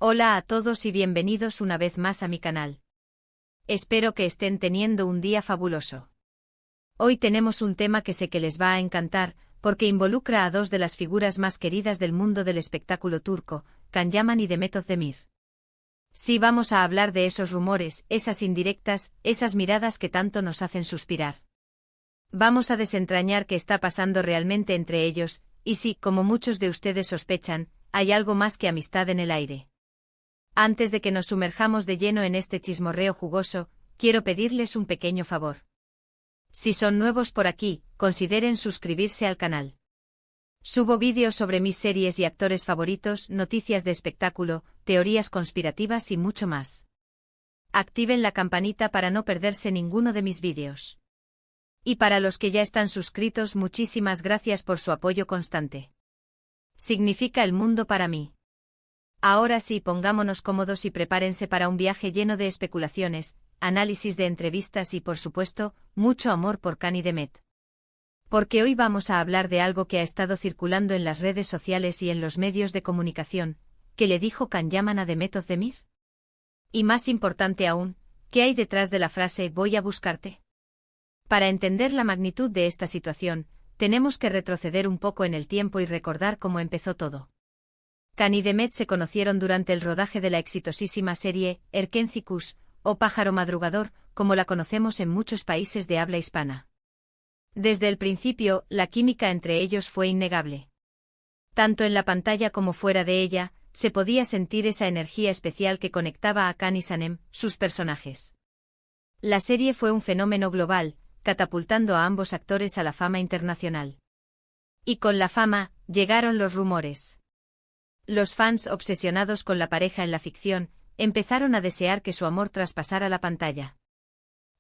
Hola a todos y bienvenidos una vez más a mi canal. Espero que estén teniendo un día fabuloso. Hoy tenemos un tema que sé que les va a encantar, porque involucra a dos de las figuras más queridas del mundo del espectáculo turco, Can Yaman y Demet Özdemir. Sí, vamos a hablar de esos rumores, esas indirectas, esas miradas que tanto nos hacen suspirar. Vamos a desentrañar qué está pasando realmente entre ellos, y si, como muchos de ustedes sospechan, hay algo más que amistad en el aire. Antes de que nos sumerjamos de lleno en este chismorreo jugoso, quiero pedirles un pequeño favor. Si son nuevos por aquí, consideren suscribirse al canal. Subo vídeos sobre mis series y actores favoritos, noticias de espectáculo, teorías conspirativas y mucho más. Activen la campanita para no perderse ninguno de mis vídeos. Y para los que ya están suscritos, muchísimas gracias por su apoyo constante. Significa el mundo para mí. Ahora sí, pongámonos cómodos y prepárense para un viaje lleno de especulaciones, análisis de entrevistas y, por supuesto, mucho amor por Can y Demet. Porque hoy vamos a hablar de algo que ha estado circulando en las redes sociales y en los medios de comunicación, ¿qué le dijo Can Yaman a Demet Özdemir? Y más importante aún, ¿qué hay detrás de la frase «voy a buscarte»? Para entender la magnitud de esta situación, tenemos que retroceder un poco en el tiempo y recordar cómo empezó todo. Can y Demet se conocieron durante el rodaje de la exitosísima serie Erkenci Kuş, o Pájaro Madrugador, como la conocemos en muchos países de habla hispana. Desde el principio, la química entre ellos fue innegable. Tanto en la pantalla como fuera de ella, se podía sentir esa energía especial que conectaba a Can y Sanem, sus personajes. La serie fue un fenómeno global, catapultando a ambos actores a la fama internacional. Y con la fama, llegaron los rumores. Los fans, obsesionados con la pareja en la ficción, empezaron a desear que su amor traspasara la pantalla.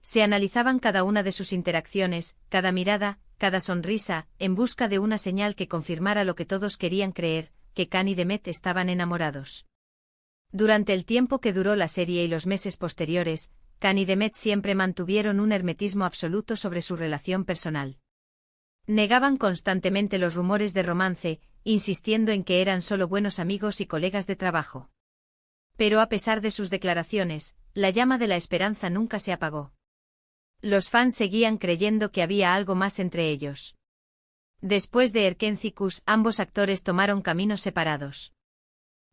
Se analizaban cada una de sus interacciones, cada mirada, cada sonrisa, en busca de una señal que confirmara lo que todos querían creer, que Can y Demet estaban enamorados. Durante el tiempo que duró la serie y los meses posteriores, Can y Demet siempre mantuvieron un hermetismo absoluto sobre su relación personal. Negaban constantemente los rumores de romance, insistiendo en que eran solo buenos amigos y colegas de trabajo. Pero a pesar de sus declaraciones, la llama de la esperanza nunca se apagó. Los fans seguían creyendo que había algo más entre ellos. Después de Erkenci Kuş, ambos actores tomaron caminos separados.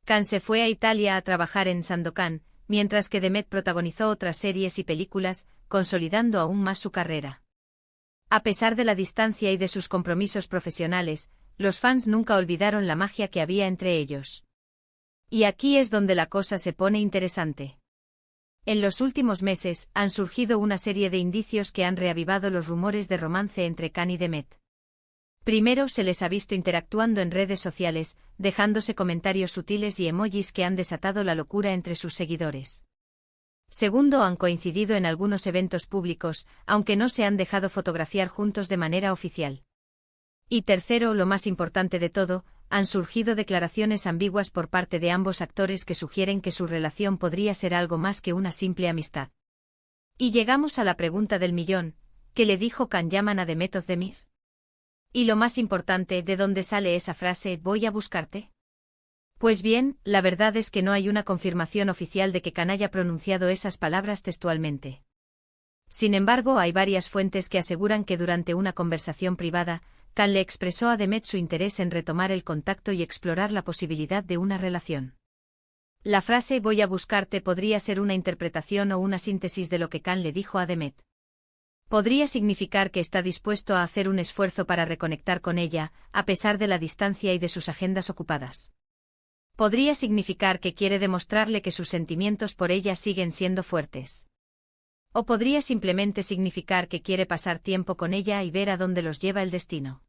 Can se fue a Italia a trabajar en Sandokan, mientras que Demet protagonizó otras series y películas, consolidando aún más su carrera. A pesar de la distancia y de sus compromisos profesionales, los fans nunca olvidaron la magia que había entre ellos. Y aquí es donde la cosa se pone interesante. En los últimos meses, han surgido una serie de indicios que han reavivado los rumores de romance entre Can y Demet. Primero, se les ha visto interactuando en redes sociales, dejándose comentarios sutiles y emojis que han desatado la locura entre sus seguidores. Segundo, han coincidido en algunos eventos públicos, aunque no se han dejado fotografiar juntos de manera oficial. Y tercero, lo más importante de todo, han surgido declaraciones ambiguas por parte de ambos actores que sugieren que su relación podría ser algo más que una simple amistad. Y llegamos a la pregunta del millón, ¿qué le dijo Can Yaman a Demet Özdemir? Y lo más importante, ¿de dónde sale esa frase «voy a buscarte»? Pues bien, la verdad es que no hay una confirmación oficial de que Can haya pronunciado esas palabras textualmente. Sin embargo, hay varias fuentes que aseguran que durante una conversación privada, Can le expresó a Demet su interés en retomar el contacto y explorar la posibilidad de una relación. La frase «voy a buscarte» podría ser una interpretación o una síntesis de lo que Can le dijo a Demet. Podría significar que está dispuesto a hacer un esfuerzo para reconectar con ella, a pesar de la distancia y de sus agendas ocupadas. Podría significar que quiere demostrarle que sus sentimientos por ella siguen siendo fuertes. O podría simplemente significar que quiere pasar tiempo con ella y ver a dónde los lleva el destino.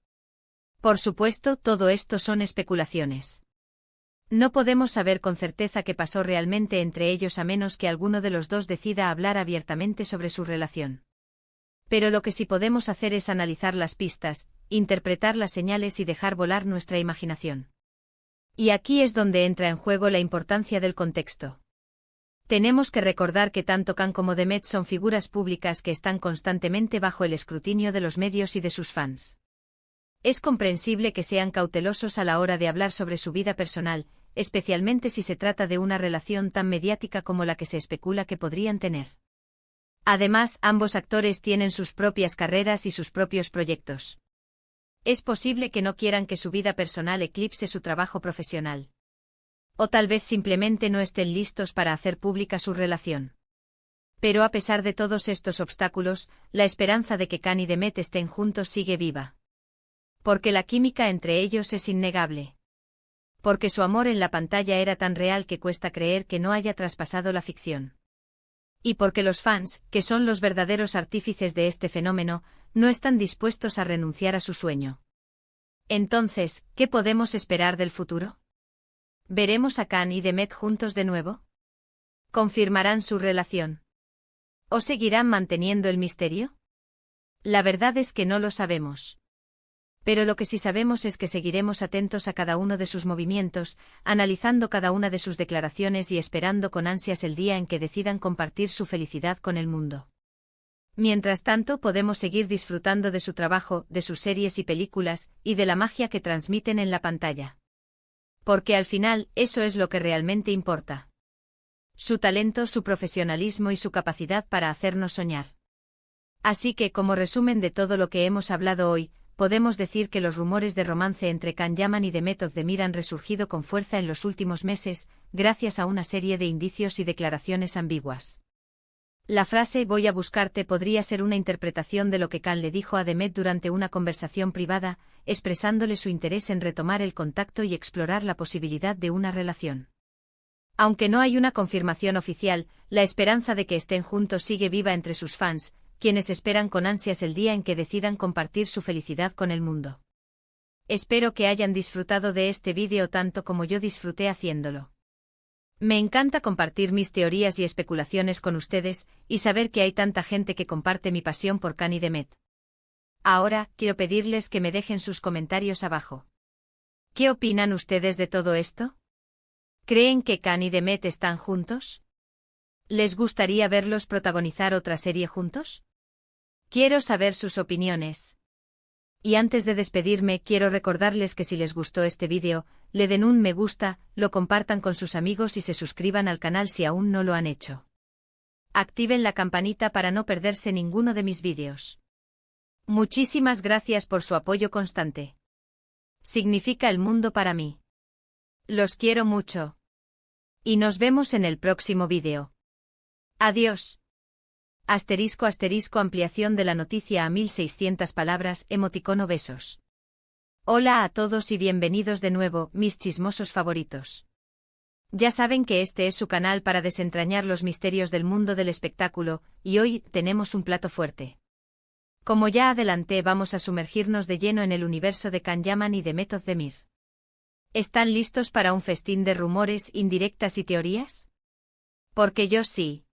Por supuesto, todo esto son especulaciones. No podemos saber con certeza qué pasó realmente entre ellos a menos que alguno de los dos decida hablar abiertamente sobre su relación. Pero lo que sí podemos hacer es analizar las pistas, interpretar las señales y dejar volar nuestra imaginación. Y aquí es donde entra en juego la importancia del contexto. Tenemos que recordar que tanto Can como Demet son figuras públicas que están constantemente bajo el escrutinio de los medios y de sus fans. Es comprensible que sean cautelosos a la hora de hablar sobre su vida personal, especialmente si se trata de una relación tan mediática como la que se especula que podrían tener. Además, ambos actores tienen sus propias carreras y sus propios proyectos. Es posible que no quieran que su vida personal eclipse su trabajo profesional. O tal vez simplemente no estén listos para hacer pública su relación. Pero a pesar de todos estos obstáculos, la esperanza de que Khan y Demet estén juntos sigue viva. Porque la química entre ellos es innegable. Porque su amor en la pantalla era tan real que cuesta creer que no haya traspasado la ficción. Y porque los fans, que son los verdaderos artífices de este fenómeno, no están dispuestos a renunciar a su sueño. Entonces, ¿qué podemos esperar del futuro? ¿Veremos a Khan y Demet juntos de nuevo? ¿Confirmarán su relación? ¿O seguirán manteniendo el misterio? La verdad es que no lo sabemos. Pero lo que sí sabemos es que seguiremos atentos a cada uno de sus movimientos, analizando cada una de sus declaraciones y esperando con ansias el día en que decidan compartir su felicidad con el mundo. Mientras tanto, podemos seguir disfrutando de su trabajo, de sus series y películas, y de la magia que transmiten en la pantalla. Porque al final, eso es lo que realmente importa. Su talento, su profesionalismo y su capacidad para hacernos soñar. Así que, como resumen de todo lo que hemos hablado hoy, podemos decir que los rumores de romance entre Can Yaman y Demet Özdemir han resurgido con fuerza en los últimos meses, gracias a una serie de indicios y declaraciones ambiguas. La frase «voy a buscarte» podría ser una interpretación de lo que Can le dijo a Demet durante una conversación privada, expresándole su interés en retomar el contacto y explorar la posibilidad de una relación. Aunque no hay una confirmación oficial, la esperanza de que estén juntos sigue viva entre sus fans, quienes esperan con ansias el día en que decidan compartir su felicidad con el mundo. Espero que hayan disfrutado de este vídeo tanto como yo disfruté haciéndolo. Me encanta compartir mis teorías y especulaciones con ustedes, y saber que hay tanta gente que comparte mi pasión por Khan y Demet. Ahora, quiero pedirles que me dejen sus comentarios abajo. ¿Qué opinan ustedes de todo esto? ¿Creen que Khan y Demet están juntos? ¿Les gustaría verlos protagonizar otra serie juntos? Quiero saber sus opiniones. Y antes de despedirme, quiero recordarles que si les gustó este vídeo, le den un me gusta, lo compartan con sus amigos y se suscriban al canal si aún no lo han hecho. Activen la campanita para no perderse ninguno de mis vídeos. Muchísimas gracias por su apoyo constante. Significa el mundo para mí. Los quiero mucho. Y nos vemos en el próximo vídeo. Adiós. *** ampliación de la noticia a 1600 palabras, emoticono besos. Hola a todos y bienvenidos de nuevo, mis chismosos favoritos. Ya saben que este es su canal para desentrañar los misterios del mundo del espectáculo, y hoy tenemos un plato fuerte. Como ya adelanté, vamos a sumergirnos de lleno en el universo de Can Yaman y Demet Özdemir. ¿Están listos para un festín de rumores, indirectas y teorías? Porque yo sí.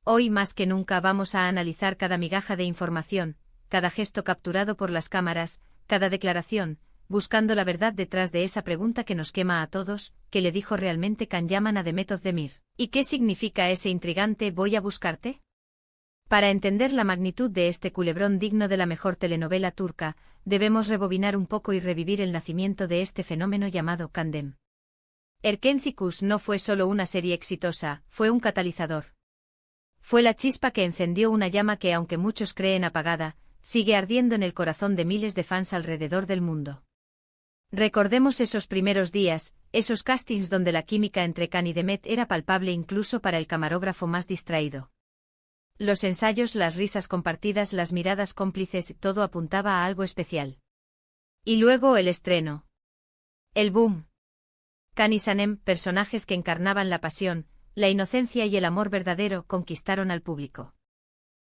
Hoy más que nunca vamos a analizar cada migaja de información, cada gesto capturado por las cámaras, cada declaración, buscando la verdad detrás de esa pregunta que nos quema a todos, ¿qué le dijo realmente Can Yaman a Demet Özdemir? ¿Y qué significa ese intrigante «voy a buscarte»? Para entender la magnitud de este culebrón digno de la mejor telenovela turca, debemos rebobinar un poco y revivir el nacimiento de este fenómeno llamado Candem. Erkenci no fue solo una serie exitosa, fue un catalizador. Fue la chispa que encendió una llama que, aunque muchos creen apagada, sigue ardiendo en el corazón de miles de fans alrededor del mundo. Recordemos esos primeros días, esos castings donde la química entre Can y Demet era palpable incluso para el camarógrafo más distraído. Los ensayos, las risas compartidas, las miradas cómplices, todo apuntaba a algo especial. Y luego el estreno. El boom. Can y Sanem, personajes que encarnaban la pasión, la inocencia y el amor verdadero, conquistaron al público.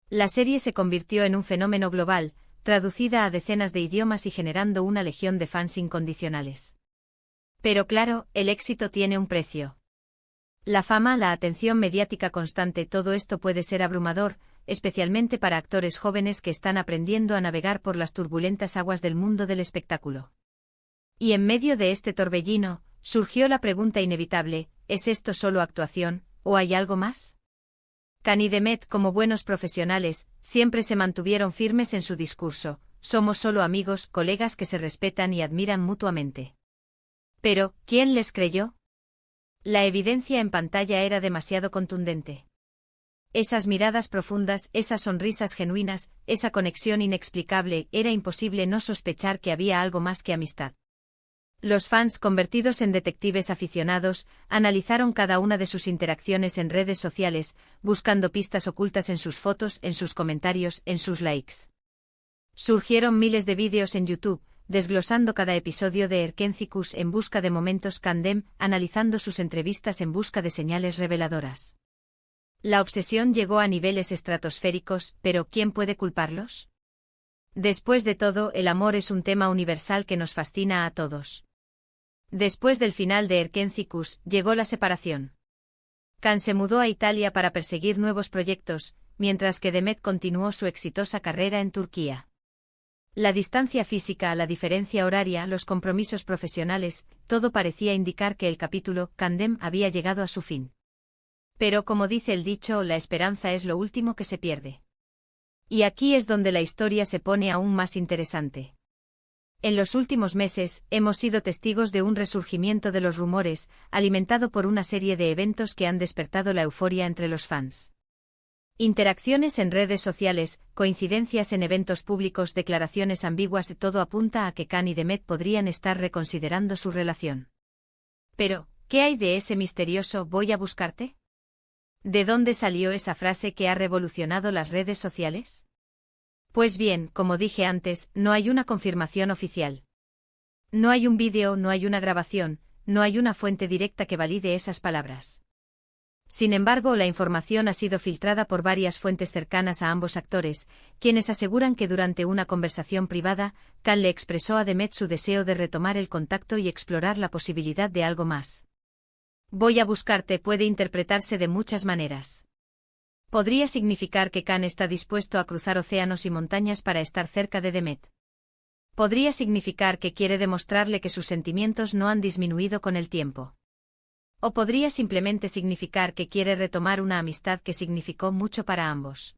La serie se convirtió en un fenómeno global, traducida a decenas de idiomas y generando una legión de fans incondicionales. Pero claro, el éxito tiene un precio. La fama, la atención mediática constante, todo esto puede ser abrumador, especialmente para actores jóvenes que están aprendiendo a navegar por las turbulentas aguas del mundo del espectáculo. Y en medio de este torbellino, surgió la pregunta inevitable, ¿es esto solo actuación, o hay algo más? Can y Demet, como buenos profesionales, siempre se mantuvieron firmes en su discurso, somos solo amigos, colegas que se respetan y admiran mutuamente. Pero, ¿quién les creyó? La evidencia en pantalla era demasiado contundente. Esas miradas profundas, esas sonrisas genuinas, esa conexión inexplicable, era imposible no sospechar que había algo más que amistad. Los fans, convertidos en detectives aficionados, analizaron cada una de sus interacciones en redes sociales, buscando pistas ocultas en sus fotos, en sus comentarios, en sus likes. Surgieron miles de vídeos en YouTube, desglosando cada episodio de Erkenci-Kuş en busca de momentos candem, analizando sus entrevistas en busca de señales reveladoras. La obsesión llegó a niveles estratosféricos, pero ¿quién puede culparlos? Después de todo, el amor es un tema universal que nos fascina a todos. Después del final de Erkenci-Kuş, llegó la separación. Can se mudó a Italia para perseguir nuevos proyectos, mientras que Demet continuó su exitosa carrera en Turquía. La distancia física, la diferencia horaria, los compromisos profesionales, todo parecía indicar que el capítulo Candem había llegado a su fin. Pero como dice el dicho, la esperanza es lo último que se pierde. Y aquí es donde la historia se pone aún más interesante. En los últimos meses, hemos sido testigos de un resurgimiento de los rumores, alimentado por una serie de eventos que han despertado la euforia entre los fans. Interacciones en redes sociales, coincidencias en eventos públicos, declaraciones ambiguas, todo apunta a que Can y Demet podrían estar reconsiderando su relación. Pero, ¿qué hay de ese misterioso "voy a buscarte"? ¿De dónde salió esa frase que ha revolucionado las redes sociales? Pues bien, como dije antes, no hay una confirmación oficial. No hay un vídeo, no hay una grabación, no hay una fuente directa que valide esas palabras. Sin embargo, la información ha sido filtrada por varias fuentes cercanas a ambos actores, quienes aseguran que durante una conversación privada, Can le expresó a Demet su deseo de retomar el contacto y explorar la posibilidad de algo más. Voy a buscarte puede interpretarse de muchas maneras. Podría significar que Can está dispuesto a cruzar océanos y montañas para estar cerca de Demet. Podría significar que quiere demostrarle que sus sentimientos no han disminuido con el tiempo. O podría simplemente significar que quiere retomar una amistad que significó mucho para ambos.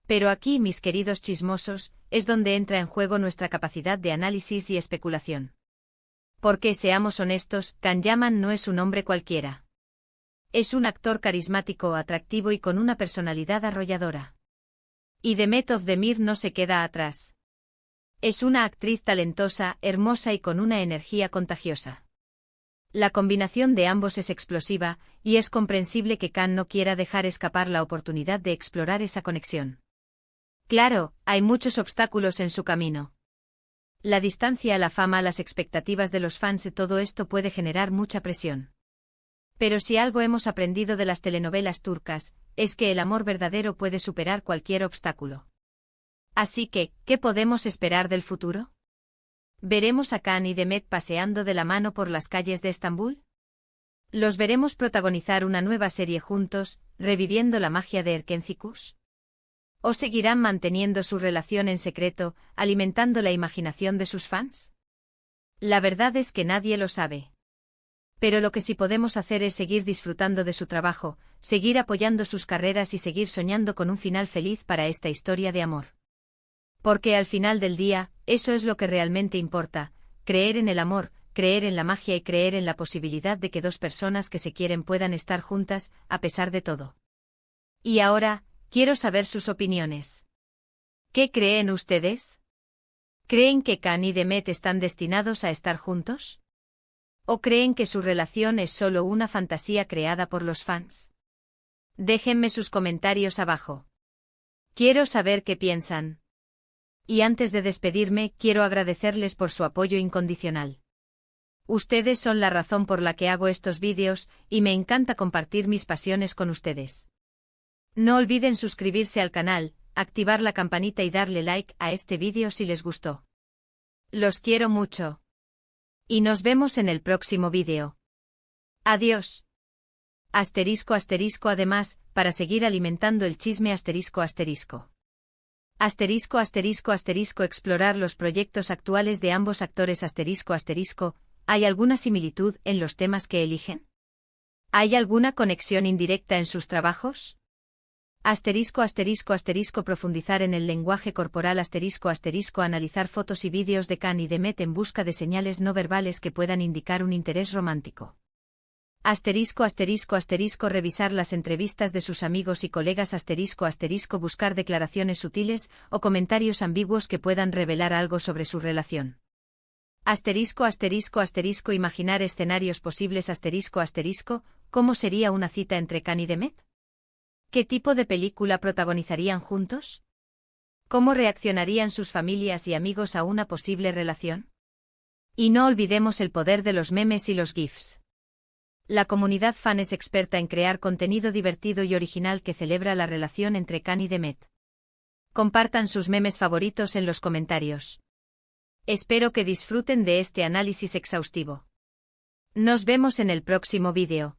Pero aquí, mis queridos chismosos, es donde entra en juego nuestra capacidad de análisis y especulación. Porque, seamos honestos, Can Yaman no es un hombre cualquiera. Es un actor carismático, atractivo y con una personalidad arrolladora. Y Demet Özdemir no se queda atrás. Es una actriz talentosa, hermosa y con una energía contagiosa. La combinación de ambos es explosiva, y es comprensible que Can no quiera dejar escapar la oportunidad de explorar esa conexión. Claro, hay muchos obstáculos en su camino. La distancia, la fama, las expectativas de los fans, todo esto puede generar mucha presión. Pero si algo hemos aprendido de las telenovelas turcas, es que el amor verdadero puede superar cualquier obstáculo. Así que, ¿qué podemos esperar del futuro? ¿Veremos a Can y Demet paseando de la mano por las calles de Estambul? ¿Los veremos protagonizar una nueva serie juntos, reviviendo la magia de Erkenci-Kuş? ¿O seguirán manteniendo su relación en secreto, alimentando la imaginación de sus fans? La verdad es que nadie lo sabe. Pero lo que sí podemos hacer es seguir disfrutando de su trabajo, seguir apoyando sus carreras y seguir soñando con un final feliz para esta historia de amor. Porque al final del día, eso es lo que realmente importa, creer en el amor, creer en la magia y creer en la posibilidad de que dos personas que se quieren puedan estar juntas, a pesar de todo. Y ahora, quiero saber sus opiniones. ¿Qué creen ustedes? ¿Creen que Can y Demet están destinados a estar juntos? ¿O creen que su relación es solo una fantasía creada por los fans? Déjenme sus comentarios abajo. Quiero saber qué piensan. Y antes de despedirme, quiero agradecerles por su apoyo incondicional. Ustedes son la razón por la que hago estos vídeos, y me encanta compartir mis pasiones con ustedes. No olviden suscribirse al canal, activar la campanita y darle like a este vídeo si les gustó. Los quiero mucho. Y nos vemos en el próximo vídeo. Adiós. Asterisco asterisco además, para seguir alimentando el chisme asterisco asterisco. Asterisco asterisco asterisco explorar los proyectos actuales de ambos actores asterisco asterisco, ¿hay alguna similitud en los temas que eligen? ¿Hay alguna conexión indirecta en sus trabajos? Asterisco asterisco asterisco profundizar en el lenguaje corporal asterisco asterisco analizar fotos y vídeos de Can y Demet en busca de señales no verbales que puedan indicar un interés romántico. Asterisco asterisco asterisco revisar las entrevistas de sus amigos y colegas asterisco asterisco buscar declaraciones sutiles o comentarios ambiguos que puedan revelar algo sobre su relación. Asterisco asterisco asterisco imaginar escenarios posibles asterisco asterisco, ¿cómo sería una cita entre Khan y Demet? ¿Qué tipo de película protagonizarían juntos? ¿Cómo reaccionarían sus familias y amigos a una posible relación? Y no olvidemos el poder de los memes y los GIFs. La comunidad fan es experta en crear contenido divertido y original que celebra la relación entre Khan y Demet. Compartan sus memes favoritos en los comentarios. Espero que disfruten de este análisis exhaustivo. Nos vemos en el próximo vídeo.